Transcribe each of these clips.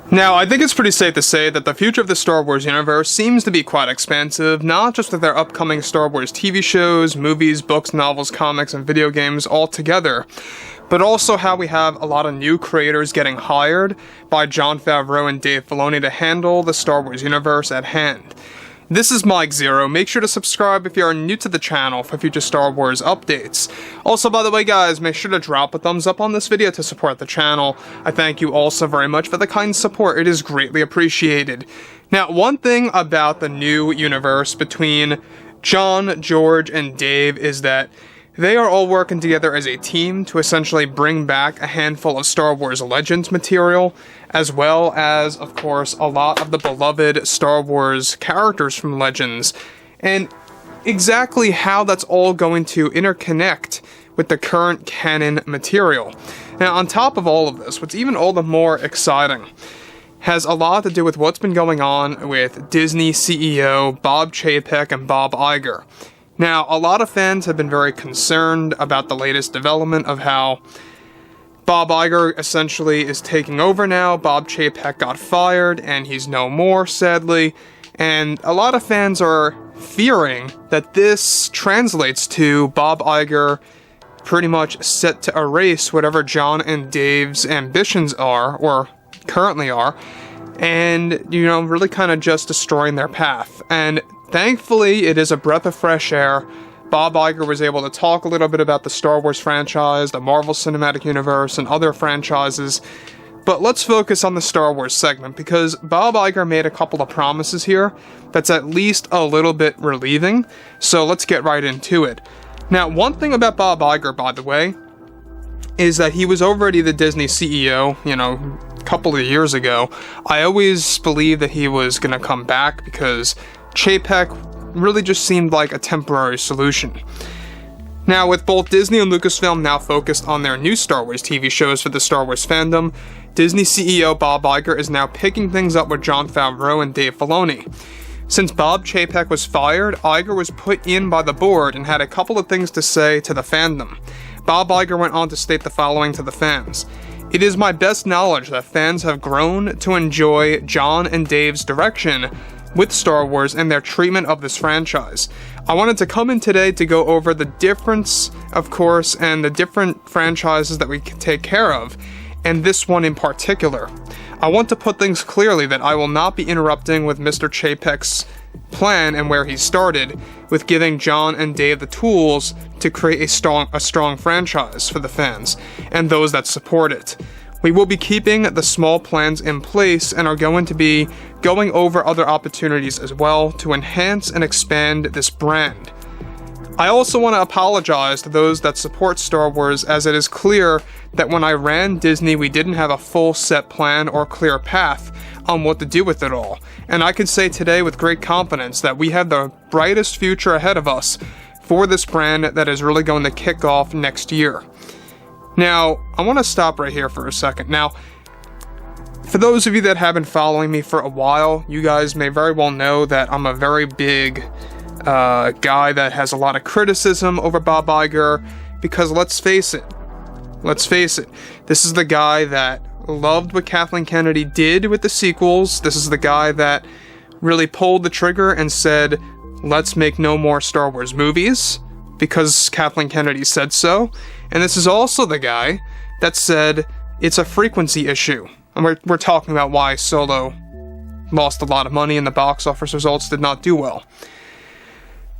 Now, I think it's pretty safe to say that the future of the Star Wars universe seems to be quite expansive, not just with their upcoming Star Wars TV shows, movies, books, novels, comics, and video games all together, but also how we have a lot of new creators getting hired by Jon Favreau and Dave Filoni to handle the Star Wars universe at hand. This is Mike Zero. Make sure to subscribe if you are new to the channel for future Star Wars updates. Also, by the way, guys, make sure to drop a thumbs up on this video to support the channel. I thank you all so very much for the kind support. It is greatly appreciated. Now, one thing about the new universe between Jon, George, and Dave is that they are all working together as a team to essentially bring back a handful of Star Wars Legends material, as well as, of course, a lot of the beloved Star Wars characters from Legends, and exactly how that's all going to interconnect with the current canon material. Now, on top of all of this, what's even all the more exciting has a lot to do with what's been going on with Disney CEO Bob Chapek and Bob Iger. Now, a lot of fans have been very concerned about the latest development of how Bob Iger essentially is taking over now. Bob Chapek got fired, and he's no more, sadly. And a lot of fans are fearing that this translates to Bob Iger pretty much set to erase whatever Jon and Dave's ambitions are, or currently are, and, really kind of just destroying their path. And thankfully, it is a breath of fresh air. Bob Iger was able to talk a little bit about the Star Wars franchise, the Marvel Cinematic Universe, and other franchises. But let's focus on the Star Wars segment, because Bob Iger made a couple of promises here that's at least a little bit relieving. So let's get right into it. Now, one thing about Bob Iger, by the way, is that he was already the Disney CEO, a couple of years ago. I always believed that he was going to come back because Chapek really just seemed like a temporary solution. Now, with both Disney and Lucasfilm now focused on their new Star Wars TV shows for the Star Wars fandom, Disney CEO Bob Iger is now picking things up with Jon Favreau and Dave Filoni. Since Bob Chapek was fired, Iger was put in by the board and had a couple of things to say to the fandom. Bob Iger went on to state the following to the fans. "It is my best knowledge that fans have grown to enjoy Jon and Dave's direction with Star Wars and their treatment of this franchise. I wanted to come in today to go over the difference, of course, and the different franchises that we can take care of, and this one in particular. I want to put things clearly that I will not be interrupting with Mr. Chapek's plan and where he started, with giving Jon and Dave the tools to create a strong franchise for the fans and those that support it. We will be keeping the small plans in place and are going to be going over other opportunities as well to enhance and expand this brand. I also want to apologize to those that support Star Wars, as it is clear that when I ran Disney, we didn't have a full set plan or clear path on what to do with it all. And I can say today with great confidence that we have the brightest future ahead of us for this brand that is really going to kick off next year." Now, I want to stop right here for a second. Now, for those of you that have been following me for a while, you guys may very well know that I'm a very big guy that has a lot of criticism over Bob Iger, because let's face it, this is the guy that loved what Kathleen Kennedy did with the sequels. This is the guy that really pulled the trigger and said, let's make no more Star Wars movies, because Kathleen Kennedy said so. And this is also the guy that said it's a frequency issue. And we're talking about why Solo lost a lot of money and the box office results did not do well.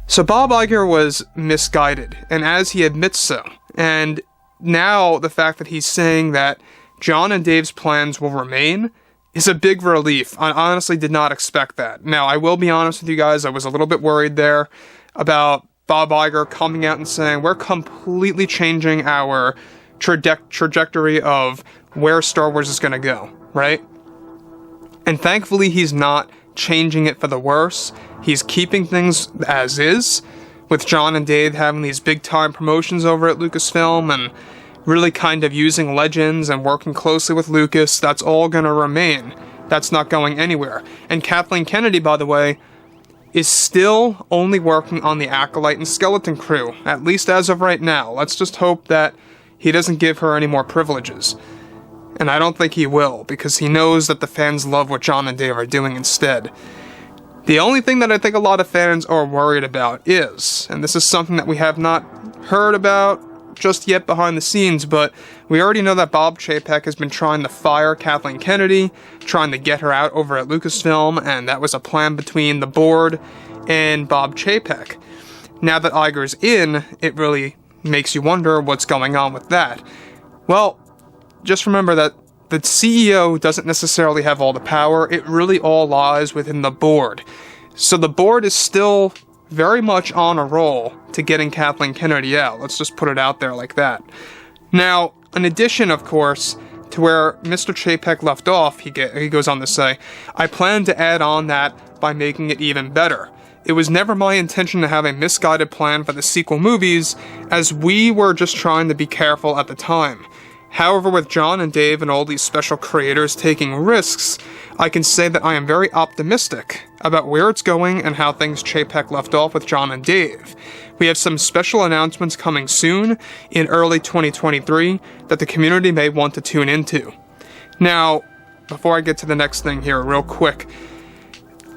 So Bob Iger was misguided, and as he admits so. And now the fact that he's saying that Jon and Dave's plans will remain is a big relief. I honestly did not expect that. Now, I will be honest with you guys, I was a little bit worried there about Bob Iger coming out and saying, we're completely changing our trajectory of where Star Wars is going to go, right? And thankfully, he's not changing it for the worse. He's keeping things as is, with Jon and Dave having these big-time promotions over at Lucasfilm and really kind of using Legends and working closely with Lucas. That's all going to remain. That's not going anywhere. And Kathleen Kennedy, by the way, is still only working on the Acolyte and Skeleton Crew, at least as of right now. Let's just hope that he doesn't give her any more privileges. And I don't think he will, because he knows that the fans love what Jon and Dave are doing instead. The only thing that I think a lot of fans are worried about is, and this is something that we have not heard about just yet behind the scenes, but we already know that Bob Chapek has been trying to fire Kathleen Kennedy, trying to get her out over at Lucasfilm, and that was a plan between the board and Bob Chapek. Now that Iger's in, it really makes you wonder what's going on with that. Well, just remember that the CEO doesn't necessarily have all the power. It really all lies within the board. So the board is still very much on a roll to getting Kathleen Kennedy out. Let's just put it out there like that. Now, in addition, of course, to where Mr. Chapek left off, he goes on to say, I plan to add on that by making it even better. It was never my intention to have a misguided plan for the sequel movies, as we were just trying to be careful at the time. However, with Jon and Dave and all these special creators taking risks, I can say that I am very optimistic about where it's going and how things Chapek left off with Jon and Dave. We have some special announcements coming soon, in early 2023, that the community may want to tune into. Now, before I get to the next thing here, real quick,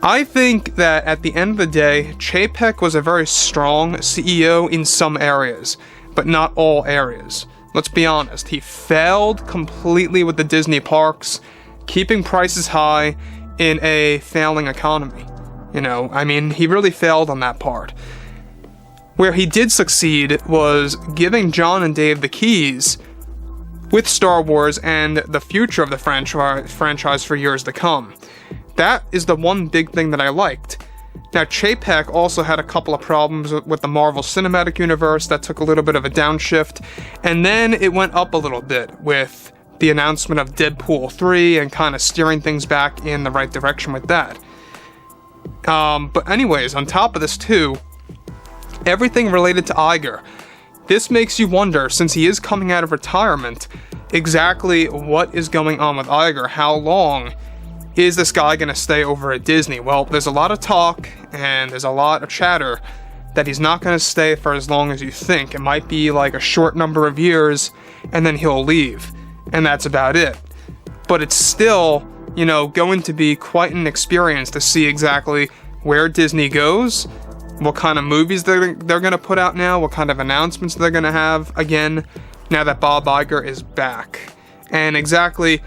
I think that at the end of the day, Chapek was a very strong CEO in some areas, but not all areas. Let's be honest, he failed completely with the Disney parks, keeping prices high in a failing economy. He really failed on that part. Where he did succeed was giving Jon and Dave the keys with Star Wars and the future of the franchise for years to come. That is the one big thing that I liked. Now, Chapek also had a couple of problems with the Marvel Cinematic Universe that took a little bit of a downshift, and then it went up a little bit with the announcement of Deadpool 3 and kind of steering things back in the right direction with that. But anyways, on top of this too, everything related to Iger. This makes you wonder, since he is coming out of retirement, exactly what is going on with Iger. How long is this guy going to stay over at Disney? Well, there's a lot of talk and there's a lot of chatter that he's not going to stay for as long as you think. It might be like a short number of years and then he'll leave. And that's about it. But it's still, going to be quite an experience to see exactly where Disney goes, what kind of movies they're going to put out now, what kind of announcements they're going to have again, now that Bob Iger is back. And exactly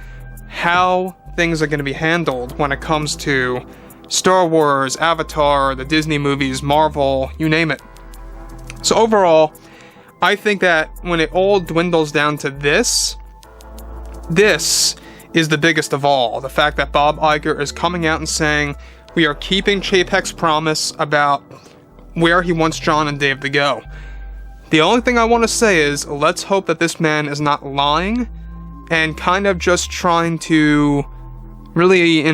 how things are going to be handled when it comes to Star Wars, Avatar, the Disney movies, Marvel, you name it. So overall, I think that when it all dwindles down to this is the biggest of all. The fact that Bob Iger is coming out and saying, we are keeping Chapek's promise about where he wants Jon and Dave to go. The only thing I want to say is, let's hope that this man is not lying and kind of just trying to really,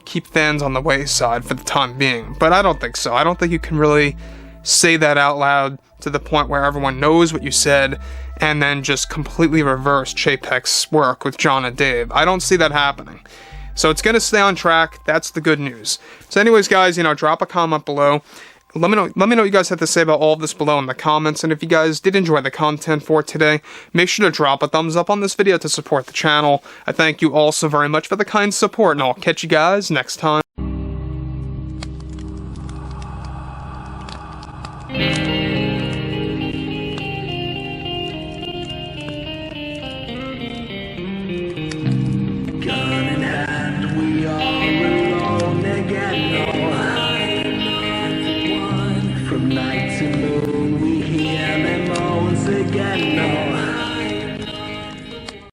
keep fans on the wayside for the time being. But I don't think so. I don't think you can really say that out loud to the point where everyone knows what you said and then just completely reverse Chapek's work with Jon and Dave. I don't see that happening. So it's going to stay on track. That's the good news. So anyways, guys, drop a comment below. Let me know what you guys have to say about all of this below in the comments, and if you guys did enjoy the content for today, make sure to drop a thumbs up on this video to support the channel. I thank you all so very much for the kind support, and I'll catch you guys next time. Gun in hand, we are alone again. From night to